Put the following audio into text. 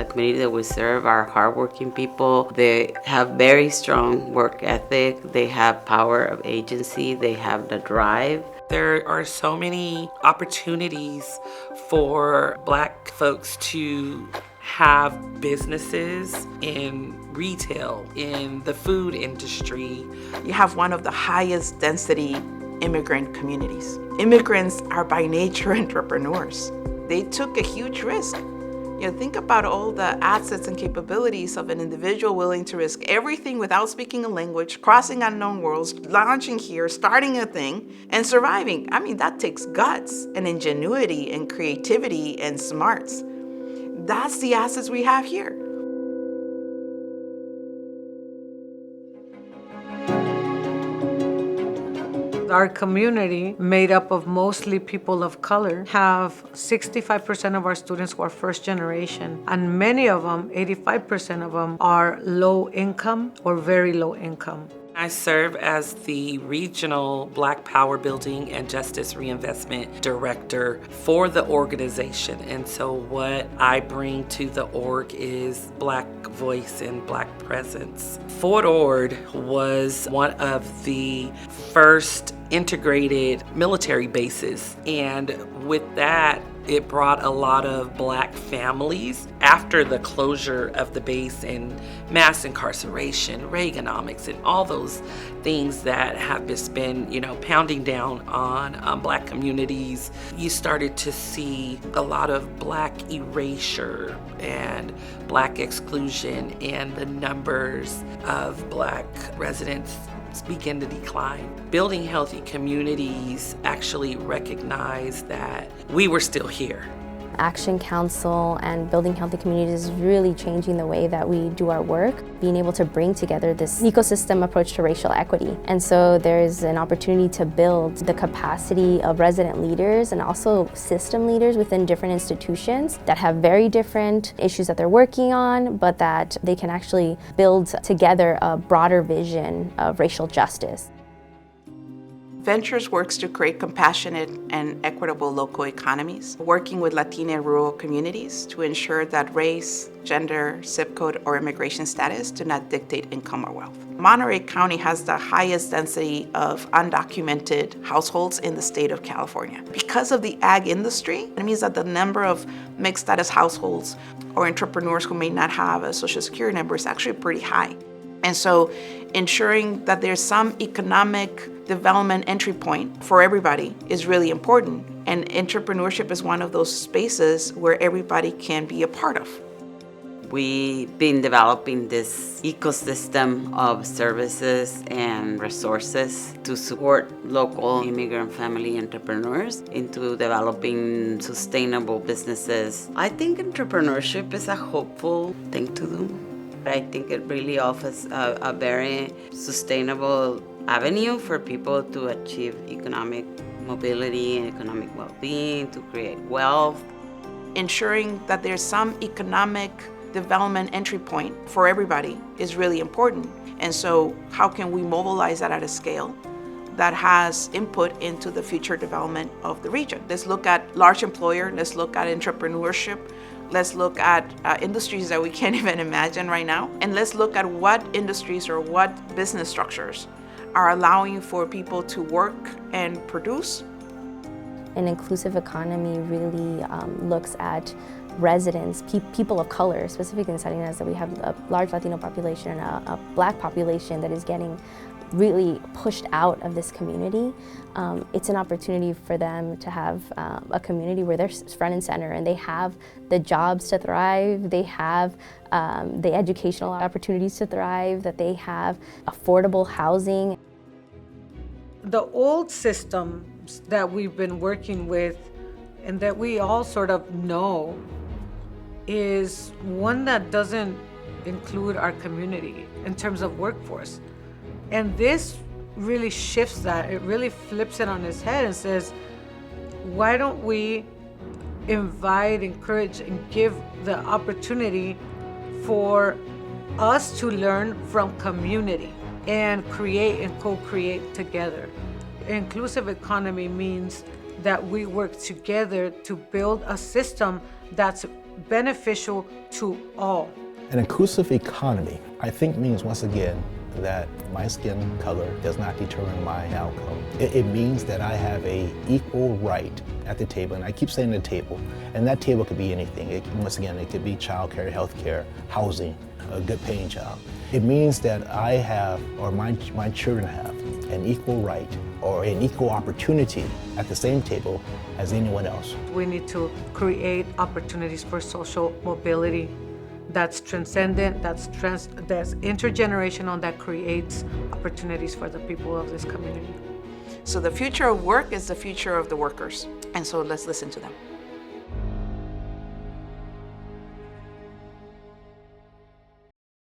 community that we serve are hardworking people. They have very strong work ethic. They have power of agency. They have the drive. There are so many opportunities for Black folks to have businesses in retail, in the food industry. You have one of the highest density immigrant communities. Immigrants are by nature entrepreneurs. They took a huge risk. Think about all the assets and capabilities of an individual willing to risk everything without speaking a language, crossing unknown worlds, launching here, starting a thing, and surviving. I mean, that takes guts and ingenuity and creativity and smarts. That's the assets we have here. Our community, made up of mostly people of color, have 65% of our students who are first generation, and many of them, 85% of them, are low income or very low income. I serve as the Regional Black Power Building and Justice Reinvestment Director for the organization. And so what I bring to the org is Black voice and Black presence. Fort Ord was one of the first integrated military bases, and with that it brought a lot of Black families after the closure of the base and mass incarceration, Reaganomics, and all those things that have just been, pounding down on Black communities. You started to see a lot of Black erasure and Black exclusion, and the numbers of Black residents begin to decline. Building healthy communities actually recognized that we were still here. Action Council and Building Healthy Communities is really changing the way that we do our work, being able to bring together this ecosystem approach to racial equity. And so there's an opportunity to build the capacity of resident leaders and also system leaders within different institutions that have very different issues that they're working on, but that they can actually build together a broader vision of racial justice. Ventures works to create compassionate and equitable local economies, working with Latina and rural communities to ensure that race, gender, zip code, or immigration status do not dictate income or wealth. Monterey County has the highest density of undocumented households in the state of California. Because of the ag industry, it means that the number of mixed status households or entrepreneurs who may not have a social security number is actually pretty high. And so ensuring that there's some economic development entry point for everybody is really important. And entrepreneurship is one of those spaces where everybody can be a part of. We've been developing this ecosystem of services and resources to support local immigrant family entrepreneurs into developing sustainable businesses. I think entrepreneurship is a hopeful thing to do. I think it really offers a very sustainable avenue for people to achieve economic mobility and economic well-being, to create wealth. Ensuring that there's some economic development entry point for everybody is really important. And so how can we mobilize that at a scale that has input into the future development of the region? Let's look at large employer, let's look at entrepreneurship, let's look at industries that we can't even imagine right now, and let's look at what industries or what business structures are allowing for people to work and produce. An inclusive economy really looks at residents, people of color, specifically in Salinas, that we have a large Latino population and a Black population that is getting really pushed out of this community. It's an opportunity for them to have a community where they're front and center and they have the jobs to thrive, they have the educational opportunities to thrive, that they have affordable housing. The old systems that we've been working with and that we all sort of know is one that doesn't include our community in terms of workforce. And this really shifts that. It really flips it on its head and says, why don't we invite, encourage, and give the opportunity for us to learn from community and create and co-create together. Inclusive economy means that we work together to build a system that's beneficial to all. An inclusive economy, I think, means once again that my skin color does not determine my outcome. It means that I have an equal right at the table, and I keep saying the table, and that table could be anything. Once again, it could be childcare, healthcare, housing, a good paying job. It means that I have, or my children have, an equal right or an equal opportunity at the same table as anyone else. We need to create opportunities for social mobility that's transcendent, that's intergenerational, that creates opportunities for the people of this community. So the future of work is the future of the workers, and so let's listen to them.